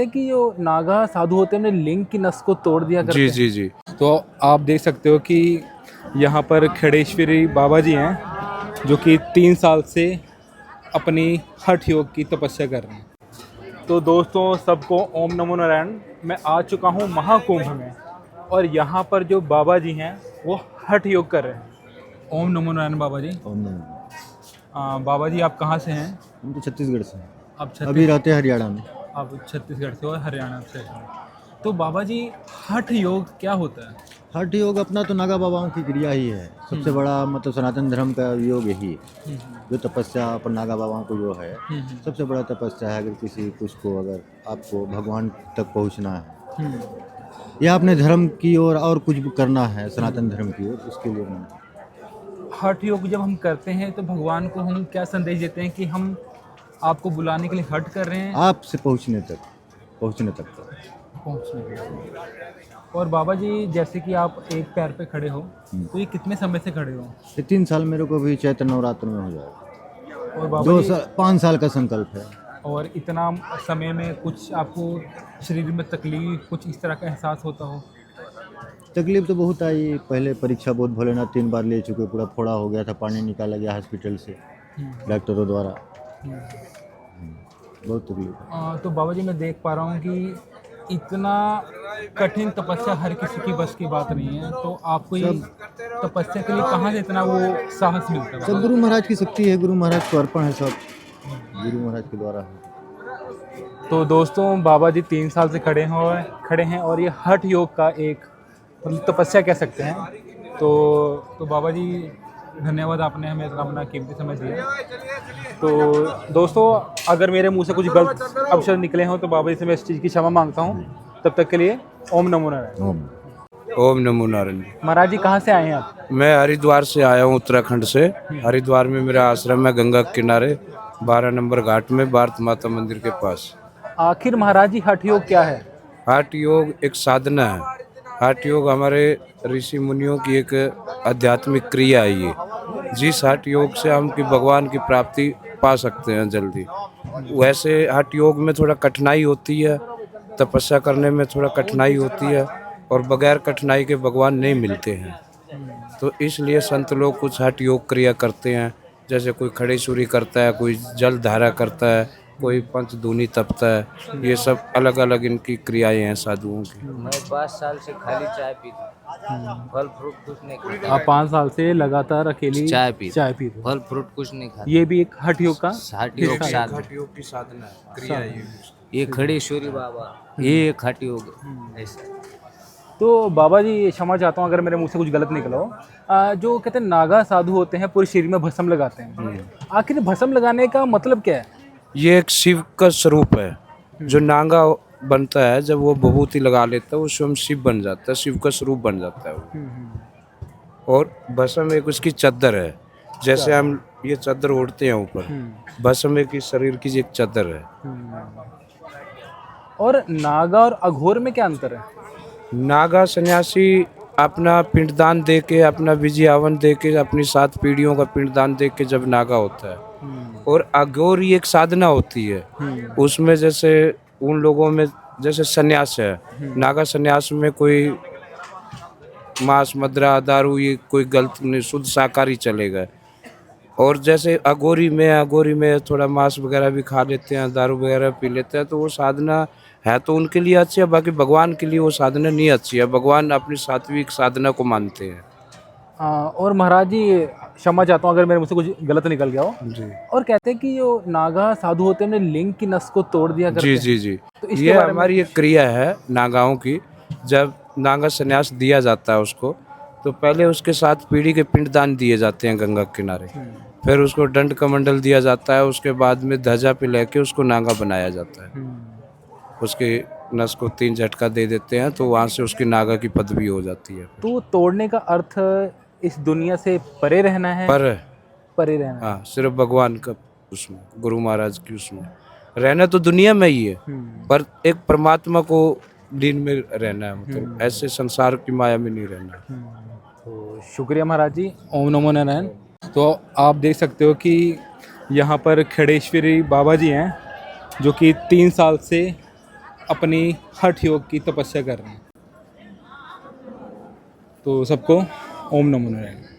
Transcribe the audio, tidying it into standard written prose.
हैं कि जो नागा साधु होते हैं उन्हें लिंग की नस को तोड़ दिया करते जी हैं। जी जी। तो आप देख सकते हो कि यहाँ पर खड़ेश्वरी बाबा जी हैं जो कि 3 साल से अपनी हठ योग की तपस्या कर रहे हैं। तो दोस्तों सबको ओम नमो नारायण। मैं आ चुका हूँ महाकुंभ में और यहाँ पर जो बाबा जी हैं वो हठ योग कर रहे हैं। ओम नमो नारायण बाबा जी। ओम नमः। बाबा जी आप कहाँ से हैं? हम तो छत्तीसगढ़ से हैं। आप अभी रहते हैं हरियाणा में। आप छत्तीसगढ़ से और हरियाणा से हैं। तो बाबा जी हठ योग क्या होता है? हठ योग अपना तो नागा बाबाओं की क्रिया ही है। सबसे बड़ा मतलब सनातन धर्म का योग यही है। जो तपस्या पर नागा बाबाओं को जो है सबसे बड़ा तपस्या है। अगर किसी कुछ को अगर आपको भगवान तक पहुंचना है या अपने धर्म की ओर और कुछ करना है सनातन धर्म की ओर, उसके लिए मैं हठ योग जब हम करते हैं तो भगवान को हम क्या संदेश देते हैं कि हम आपको बुलाने के लिए हठ कर रहे हैं? आपसे पहुंचने तक का। पहुंचने के लिए। और बाबा जी जैसे कि आप एक पैर पे खड़े हो तो ये कितने समय से खड़े हो? ये 3 साल मेरे को भी चैत्र नवरात्र में हो जाएगा। और बाबा जी 5 साल का संकल्प है। और इतना समय में कुछ आपको शरीर में तकलीफ कुछ इस तरह का एहसास होता हो? तकलीफ तो बहुत आई। पहले परीक्षा बहुत भोलेनाथ 3 बार ले चुके, पूरा फोड़ा हो गया था, पानी निकाला गया हॉस्पिटल से डॉक्टरों द्वारा। बहुत तकलीफ। तो बाबा जी मैं देख पा रहा हूँ कि इतना कठिन तपस्या हर किसी की बस की बात नहीं है। तो आपको ये तपस्या के लिए कहाँ से इतना वो साहस मिलता है? सब गुरु महाराज की शक्ति है, गुरु महाराज को अर्पण है, सब गुरु महाराज के द्वारा है। तो दोस्तों बाबा जी 3 साल से खड़े हैं और ये हठ योग का एक मतलब तपस्या कह सकते हैं। तो बाबा जी धन्यवाद, आपने हमें इतना अपना कीमती समय दिया। तो दोस्तों अगर मेरे मुंह से कुछ गलत अक्षर निकले हों तो बाबा जी से मैं इस चीज़ की क्षमा मांगता हूँ। तब तक के लिए ओम नमो नारायण। ओम नमो नारायण। महाराज जी कहाँ से आए हैं आप? मैं हरिद्वार से आया हूँ, उत्तराखंड से। हरिद्वार में मेरा आश्रम है, गंगा के किनारे 12 नंबर घाट में, भारत माता मंदिर के पास। आखिर महाराज जी हठ योग क्या है? हठ योग एक साधना है। हठ योग हमारे ऋषि मुनियों की एक आध्यात्मिक क्रिया है ये, जिस हठ योग से हम की भगवान की प्राप्ति पा सकते हैं जल्दी। वैसे हठ योग में थोड़ा कठिनाई होती है, तपस्या करने में थोड़ा कठिनाई होती है और बगैर कठिनाई के भगवान नहीं मिलते हैं। तो इसलिए संत लोग कुछ हठ योग क्रिया करते हैं, जैसे कोई खड़े सूरी करता है, कोई जल धारा करता है, कोई पंचधूनी तपता है। ये सब अलग अलग इनकी क्रियाएं हैं साधुओं की। मैं 5 साल से खाली चाय पीता, फल फ्रूट कुछ नहीं खाता। आप 5 साल से लगातार अकेली चाय पीते हो। फल फ्रूट कुछ नहीं खाता। ये भी एक हठ योग का हठ योग साधना, हठ योग की साधना है, क्रिया है ये खड़ेश्वरी बाबा, ये एक हठ योग है। ऐसा तो बाबा जी क्षमा चाहता हूँ अगर मेरे मुंह से कुछ गलत निकला हो। जो कहते हैं नागा साधु होते हैं पूरे शरीर में भस्म लगाते हैं, आखिर भस्म लगाने का मतलब क्या है? ये एक शिव का स्वरूप है। जो नांगा बनता है जब वो विभूति लगा लेता है वो स्वयं शिव बन जाता है, शिव का स्वरूप बन जाता है वो। और भस्म एक उसकी चादर है, जैसे हम ये चादर ओढ़ते हैं ऊपर, भस्म एक इस शरीर की एक चादर है। और नागा और अघोर में क्या अंतर है? नागा सन्यासी अपना पिंडदान दे के, अपना विजय हवन दे के, अपनी 7 पीढ़ियों का पिंडदान दे के जब नागा होता है। और अघोर ही एक साधना होती है, उसमें जैसे उन लोगों में जैसे सन्यास है, नागा सन्यास में कोई मांस मदिरा दारू ये कोई गलत नहीं, शुद्ध शाकाहारी चलेगा। और जैसे अघोरी में थोड़ा मांस वगैरह भी खा लेते हैं, दारू वगैरह पी लेते हैं। तो वो साधना है तो उनके लिए अच्छी है, बाकी भगवान के लिए वो साधना नहीं अच्छी है। भगवान अपनी सात्विक साधना को मानते हैं। और महाराज जी क्षमा चाहता हूँ अगर मेरे मुझसे कुछ गलत निकल गया हो जी और कहते हैं कि जो नागा साधु होते हैं उन्हें लिंग की नस को तोड़ दिया करते जी हैं। जी जी। तो इसके ये बारे में हमारी एक क्रिया है नागाओं की। जब नागा संन्यास दिया जाता है उसको, तो पहले उसके 7 पीढ़ी के पिंडदान दिए जाते हैं गंगा के किनारे। फिर उसको दंड कमंडल दिया जाता है, उसके बाद में ध्वजा पे लेके उसको नागा बनाया जाता है। उसके नस को 3 झटका दे देते हैं तो वहाँ से उसकी नागा की पदवी हो जाती है। तो तोड़ने का अर्थ इस दुनिया से परे रहना है? परे रहना। हाँ, सिर्फ भगवान का उसमें, गुरु महाराज की उसमें रहना। तो दुनिया में ही है पर एक परमात्मा को लीन में रहना है, मतलब ऐसे संसार की माया में नहीं रहना। तो शुक्रिया महाराज जी। ओम नमो नारायण। तो आप देख सकते हो कि यहाँ पर खड़ेश्वरी बाबा जी हैं जो कि 3 साल से अपनी हठ योग की तपस्या कर रहे हैं। तो सबको ओम नमो नारायण।